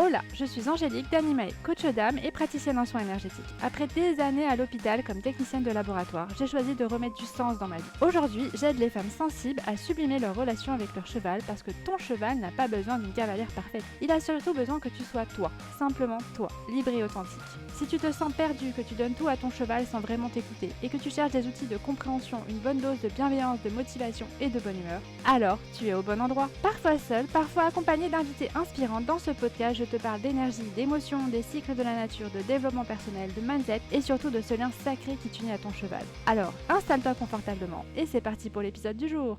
Hola, je suis Angélique d'Animae, coach d'âme et praticienne en soins énergétiques. Après des années à l'hôpital comme technicienne de laboratoire, j'ai choisi de remettre du sens dans ma vie. Aujourd'hui, j'aide les femmes sensibles à sublimer leur relation avec leur cheval parce que ton cheval n'a pas besoin d'une cavalière parfaite. Il a surtout besoin que tu sois toi, simplement toi, libre et authentique. Si tu te sens perdu, que tu donnes tout à ton cheval sans vraiment t'écouter et que tu cherches des outils de compréhension, une bonne dose de bienveillance, de motivation et de bonne humeur, alors tu es au bon endroit. Parfois seul, parfois accompagné d'invités inspirants, dans ce podcast, je te parle d'énergie, d'émotions, des cycles de la nature, de développement personnel, de mindset et surtout de ce lien sacré qui t'unit à ton cheval. Alors, installe-toi confortablement et c'est parti pour l'épisode du jour.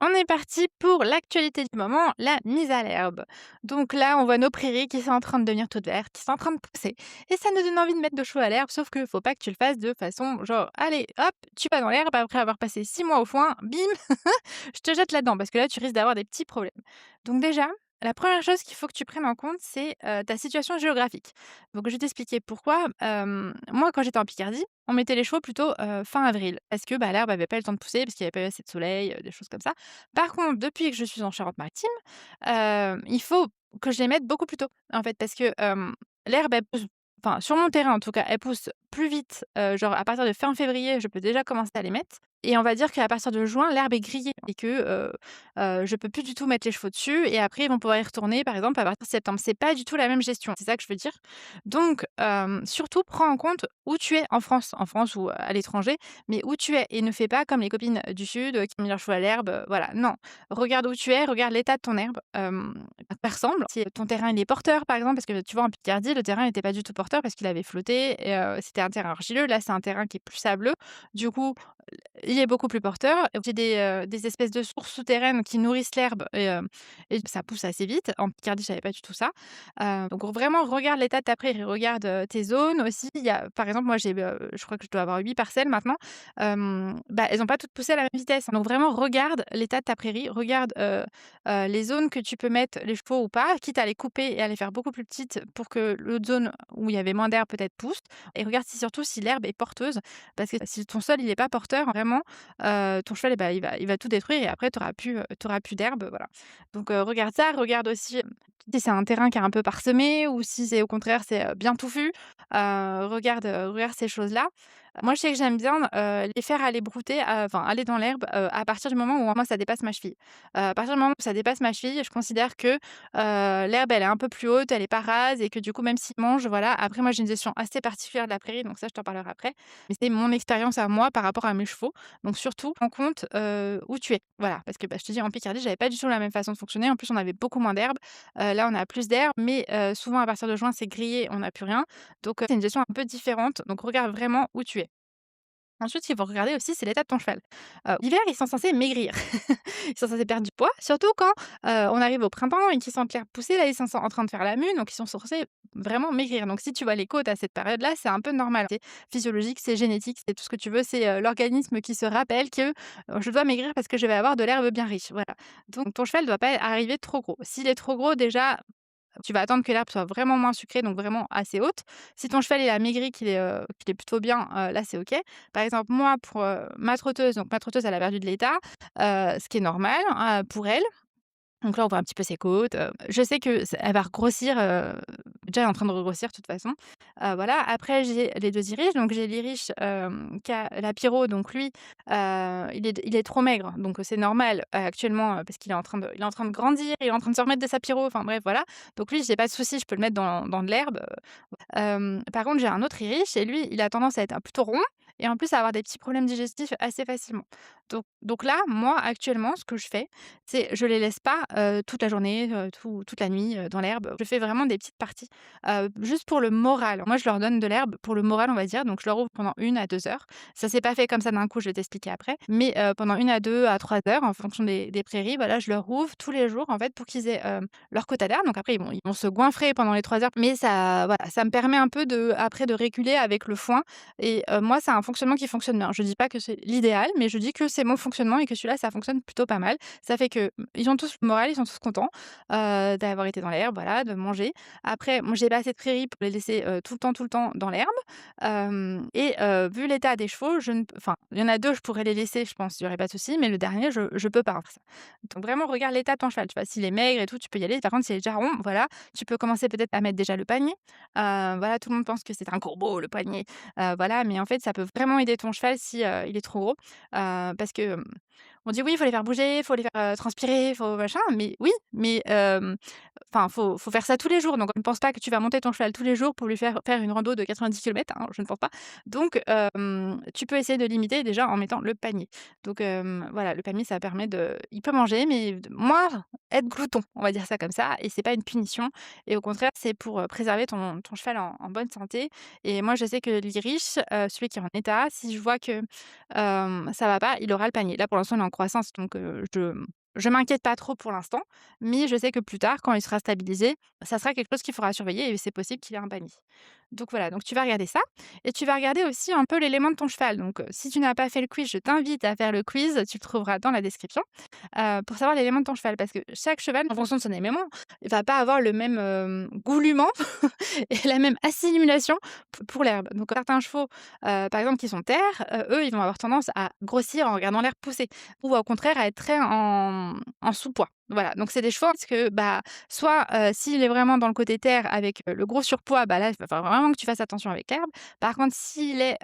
On est parti pour l'actualité du moment, la mise à l'herbe. Donc là, on voit nos prairies qui sont en train de devenir toutes vertes, qui sont en train de pousser. Et ça nous donne envie de mettre nos chevaux à l'herbe, sauf que faut pas que tu le fasses de façon genre, allez, hop, tu vas dans l'herbe après avoir passé 6 mois au foin, bim, je te jette là-dedans, parce que là, tu risques d'avoir des petits problèmes. Donc déjà, la première chose qu'il faut que tu prennes en compte, c'est ta situation géographique. Donc je vais t'expliquer pourquoi. Moi, quand j'étais en Picardie, on mettait les chevaux plutôt fin avril, parce que bah, l'herbe avait pas eu le temps de pousser, parce qu'il n'y avait pas eu assez de soleil, des choses comme ça. Par contre, depuis que je suis en Charente-Maritime, il faut que je les mette beaucoup plus tôt, en fait, parce que l'herbe, elle pousse, enfin, sur mon terrain en tout cas, elle pousse plus vite. Genre à partir de fin février, je peux déjà commencer à les mettre. Et on va dire qu'à partir de juin, l'herbe est grillée et que je peux plus du tout mettre les chevaux dessus. Et après, ils vont pouvoir y retourner, par exemple, à partir de septembre. C'est pas du tout la même gestion. C'est ça que je veux dire. Donc, surtout, prends en compte où tu es en France ou à l'étranger, mais où tu es. Et ne fais pas comme les copines du Sud qui ont mis leurs chevaux à l'herbe. Voilà, non. Regarde où tu es, regarde l'état de ton herbe. À quoi ressemble. Si ton terrain il est porteur, par exemple, parce que tu vois, en Picardie, le terrain n'était pas du tout porteur parce qu'il avait flotté. Et, c'était un terrain argileux. Là, c'est un terrain qui est plus sableux. Du coup, il est beaucoup plus porteur. J'ai des espèces de sources souterraines qui nourrissent l'herbe et ça pousse assez vite. En Picardie, j'avais pas du tout ça. Donc vraiment regarde l'état de ta prairie, regarde, tes zones aussi. Il y a par exemple, moi j'ai, je crois que je dois avoir 8 parcelles maintenant. Bah, elles ont pas toutes poussé à la même vitesse. Donc vraiment regarde l'état de ta prairie, regarde, les zones que tu peux mettre les chevaux ou pas, quitte à les couper et à les faire beaucoup plus petites pour que l'autre zone où il y avait moins d'herbe peut-être pousse et regarde surtout si l'herbe est porteuse. Parce que si ton sol, il est pas porteur, vraiment, ton cheval, eh bah, il va tout détruire et après tu auras plus d'herbe, voilà. Donc regarde ça, regarde aussi, si c'est un terrain qui est un peu parsemé ou si c'est au contraire, c'est, bien touffu. Regarde ces choses-là. Moi, je sais que j'aime bien, les faire aller brouter, enfin aller dans l'herbe, à partir du moment où moi ça dépasse ma cheville. À partir du moment où ça dépasse ma cheville, je considère que, l'herbe, elle est un peu plus haute, elle est pas rase et que du coup, même s'ils mangent, voilà. Après moi, j'ai une gestion assez particulière de la prairie, donc ça, je t'en parlerai après. Mais c'est mon expérience à moi par rapport à mes chevaux. Donc surtout, prends en compte, où tu es. Voilà, parce que, bah, je te dis en Picardie, j'avais pas du tout la même façon de fonctionner. En plus, on avait beaucoup moins d'herbe. Là, on a plus d'herbe, mais souvent à partir de juin, c'est grillé, on n'a plus rien. Donc c'est une gestion un peu différente. Donc regarde vraiment où tu es. Ensuite, ce qu'il faut regarder aussi, c'est l'état de ton cheval. L'hiver, ils sont censés maigrir. Ils sont censés perdre du poids, surtout quand, on arrive au printemps et qu'ils sentent l'herbe pousser. Là, ils sont en train de faire la mue, donc ils sont censés vraiment maigrir. Donc si tu vois les côtes à cette période-là, c'est un peu normal. C'est physiologique, c'est génétique, c'est tout ce que tu veux. C'est, l'organisme qui se rappelle que, je dois maigrir parce que je vais avoir de l'herbe bien riche, voilà. Donc ton cheval ne doit pas arriver trop gros. S'il est trop gros, déjà, tu vas attendre que l'herbe soit vraiment moins sucrée, donc vraiment assez haute. Si ton cheval il a maigri, qu'il est plutôt bien, là c'est OK. Par exemple, moi pour, ma trotteuse, donc ma trotteuse elle a perdu de l'état, ce qui est normal, pour elle. Donc là, on voit un petit peu ses côtes, je sais que elle va regrossir, déjà elle est en train de regrossir de toute façon, voilà. Après j'ai les 2 irish, donc j'ai l'irish, qui a la Pyro, donc lui, il est trop maigre, donc c'est normal, actuellement, parce qu'il est en train de grandir, il est en train de se remettre de sa Pyro, enfin bref, voilà. Donc lui, j'ai pas de souci, je peux le mettre dans de l'herbe. Par contre, j'ai un autre irish et lui, il a tendance à être un plutôt rond et en plus à avoir des petits problèmes digestifs assez facilement. Donc là, moi, actuellement, ce que je fais, c'est je les laisse pas, toute la journée, toute la nuit, dans l'herbe. Je fais vraiment des petites parties, juste pour le moral. Moi, je leur donne de l'herbe pour le moral, on va dire, donc je leur ouvre pendant 1 à 2 heures. Ça s'est pas fait comme ça d'un coup, je vais t'expliquer après, mais pendant 1 à 2 à 3 heures, en fonction des prairies, voilà, je leur ouvre tous les jours, en fait, pour qu'ils aient, leur quota d'air. Donc après, ils vont se goinfrer pendant les 3 heures, mais ça, voilà, ça me permet un peu après de réguler avec le foin et moi, c'est un fonctionnement qui fonctionne bien. Je dis pas que c'est l'idéal, mais je dis que c'est mon fonctionnement et que celui-là, ça fonctionne plutôt pas mal. Ça fait que, ils ont tous le moral, ils sont tous contents, d'avoir été dans l'herbe, voilà, de manger. Après, moi, j'ai pas assez de prairies pour les laisser, tout le temps dans l'herbe, vu l'état des chevaux, je ne p enfin, il y en a 2, je pourrais les laisser, je pense, il y aurait pas de souci, mais le dernier, je peux pas faire ça. Donc vraiment, regarde l'état de ton cheval, tu vois? S'il est maigre et tout, tu peux y aller. Par contre, s'il est déjà rond, voilà, tu peux commencer peut-être à mettre déjà le panier. Voilà, tout le monde pense que c'est un courbeau, le panier, voilà, mais en fait, ça peut vraiment aider ton cheval si, il est trop gros, parce que, on dit: «Oui, il faut les faire bouger, il faut les faire, transpirer, il faut machin», mais oui, mais enfin, faut faire ça tous les jours, donc ne pense pas que tu vas monter ton cheval tous les jours pour lui faire une rando de 90 kilomètres, hein, je ne pense pas. Donc tu peux essayer de limiter déjà en mettant le panier. Donc voilà, le panier, ça permet de il peut manger, mais de moins être glouton, on va dire ça comme ça, et c'est pas une punition, et au contraire, c'est pour, préserver ton cheval en bonne santé. Et moi, je sais que l'Irish, celui qui est en état, si je vois que, ça va pas, il aura le panier. Là, pour l'instant, il est en croissance, donc je m'inquiète pas trop pour l'instant, mais je sais que plus tard, quand il sera stabilisé, ça sera quelque chose qu'il faudra surveiller et c'est possible qu'il ait un panier. Donc voilà, donc tu vas regarder ça et tu vas regarder aussi un peu l'élément de ton cheval. Donc, si tu n'as pas fait le quiz, je t'invite à faire le quiz, tu le trouveras dans la description, pour savoir l'élément de ton cheval. Parce que chaque cheval, en fonction de son élément, il va pas avoir le même, goulument et la même assimilation pour l'herbe. Donc certains chevaux, par exemple qui sont terre, eux, ils vont avoir tendance à grossir en regardant l'herbe pousser ou au contraire à être très en sous-poids. Voilà, donc c'est des chevaux parce que, bah, soit, s'il est vraiment dans le côté terre avec, le gros surpoids, bah, là, il va falloir vraiment que tu fasses attention avec l'herbe. Par contre, il est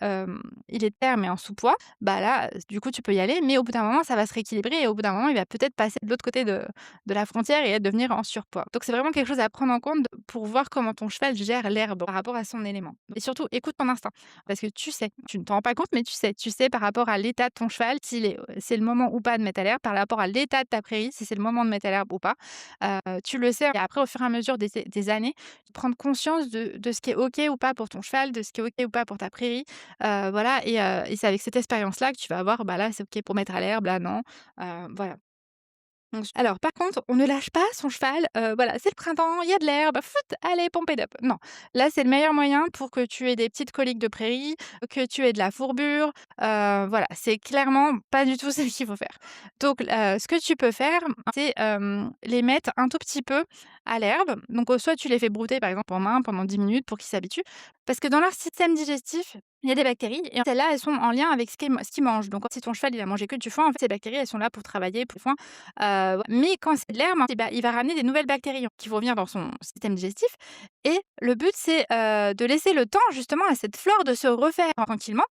terre mais en sous-poids, bah, là, du coup, tu peux y aller, mais au bout d'un moment, ça va se rééquilibrer et au bout d'un moment, il va peut-être passer de l'autre côté de la frontière et devenir en surpoids. Donc c'est vraiment quelque chose à prendre en compte pour voir comment ton cheval gère l'herbe par rapport à son élément. Et surtout, écoute ton instinct parce que tu sais, tu ne t'en rends pas compte, mais tu sais par rapport à l'état de ton cheval c'est le moment ou pas de mettre à l'herbe, par rapport à l'état de ta prairie, si c'est le moment de mettre à l'herbe ou pas. Tu le sais et après au fur et à mesure des années, prendre conscience de ce qui est OK ou pas pour ton cheval, de ce qui est OK ou pas pour ta prairie, voilà, et c'est avec cette expérience-là que tu vas voir, bah, là, c'est OK pour mettre à l'herbe, là, non, voilà. Alors par contre, on ne lâche pas son cheval, voilà, c'est le printemps, il y a de l'herbe, fout, allez pompe it up. Non, là, c'est le meilleur moyen pour que tu aies des petites coliques de prairie, que tu aies de la fourbure, voilà, c'est clairement pas du tout ce qu'il faut faire. Donc ce que tu peux faire, c'est, les mettre un tout petit peu à l'herbe. Donc soit tu les fais brouter par exemple en main pendant 10 minutes pour qu'ils s'habituent, parce que dans leur système digestif, il y a des bactéries et celles-là, elles sont en lien avec ce qu'ils mangent. Donc si ton cheval, il a mangé que du foin, en fait, ces bactéries, elles sont là pour travailler pour le foin. Mais quand c'est de l'herbe, et bah, il va ramener des nouvelles bactéries qui vont venir dans son système digestif, et le but, c'est, de laisser le temps justement à cette flore de se refaire tranquillement,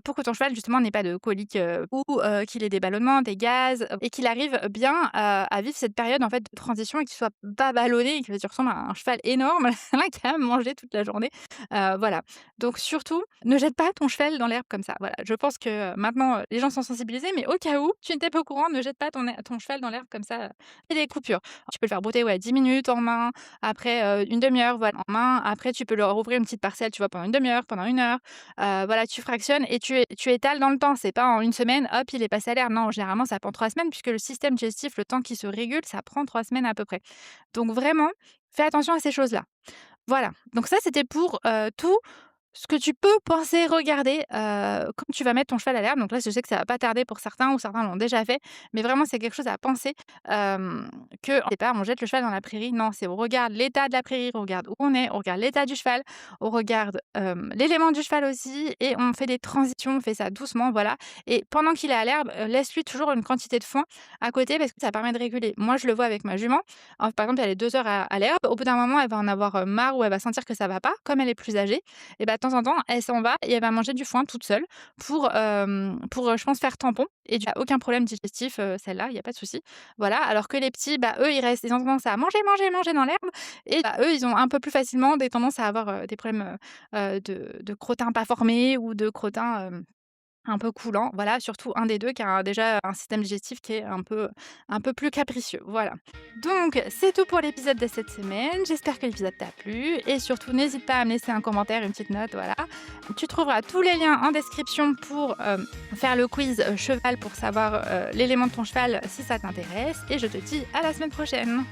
pour que ton cheval justement n'ait pas de coliques, ou qu'il ait des ballonnements, des gaz, et qu'il arrive bien à vivre cette période en fait de transition et qu'il soit pas ballonné et que tu ressembles à un cheval énorme là qui a mangé toute la journée. Voilà. Donc surtout, ne jette pas ton cheval dans l'herbe comme ça. Voilà, je pense que maintenant, les gens sont sensibilisés, mais au cas où tu n'étais pas au courant, ne jette pas ton cheval dans l'herbe comme ça, fais des coupures. Tu peux le faire brouter, ouais, 10 minutes en main, après, 1/2 heure, voilà, en main. Après tu peux leur ouvrir une petite parcelle, tu vois, pendant 1/2 heure, pendant 1 heure. Voilà, tu fractionnes et tu étales dans le temps. C'est pas en une semaine, hop, il est passé à l'herbe. Non, généralement ça prend 3 semaines puisque le système digestif, le temps qu'il se régule, ça prend 3 semaines à peu près. Donc vraiment, fais attention à ces choses-là. Voilà, donc ça, c'était pour, tout ce que tu peux penser regarder, quand tu vas mettre ton cheval à l'herbe. Donc là, je sais que ça va pas tarder pour certains ou certains l'ont déjà fait, mais vraiment, c'est quelque chose à penser, que c'est pas on jette le cheval dans la prairie. Non, c'est on regarde l'état de la prairie, on regarde où on regarde l'état du cheval, on regarde, l'élément du cheval aussi et on fait des transitions, on fait ça doucement, voilà, et pendant qu'il est à l'herbe, laisse-lui toujours une quantité de foin à côté parce que ça permet de réguler. Moi, je le vois avec ma jument. Par exemple, elle est 2 heures à l'herbe. Au bout d'un moment, elle va en avoir, marre ou elle va sentir que ça va pas. Comme elle est plus âgée, et bah, de temps en temps, elle s'en va et elle va manger du foin toute seule pour, je pense, faire tampon, et il y a aucun problème digestif, celle-là, il y a pas de souci. Voilà, alors que les petits, bah, eux, ils ont tendance à manger, manger, manger dans l'herbe, et bah, eux, ils ont un peu plus facilement des tendances à avoir, des problèmes, de crottin pas formé ou de crottin, un peu coulant, voilà, surtout un des 2 qui a déjà un système digestif qui est un peu plus capricieux, voilà. Donc c'est tout pour l'épisode de cette semaine, j'espère que l'épisode t'a plu et surtout n'hésite pas à me laisser un commentaire, une petite note, voilà. Tu trouveras tous les liens en description pour, faire le quiz, cheval pour savoir, l'élément de ton cheval si ça t'intéresse, et je te dis à la semaine prochaine.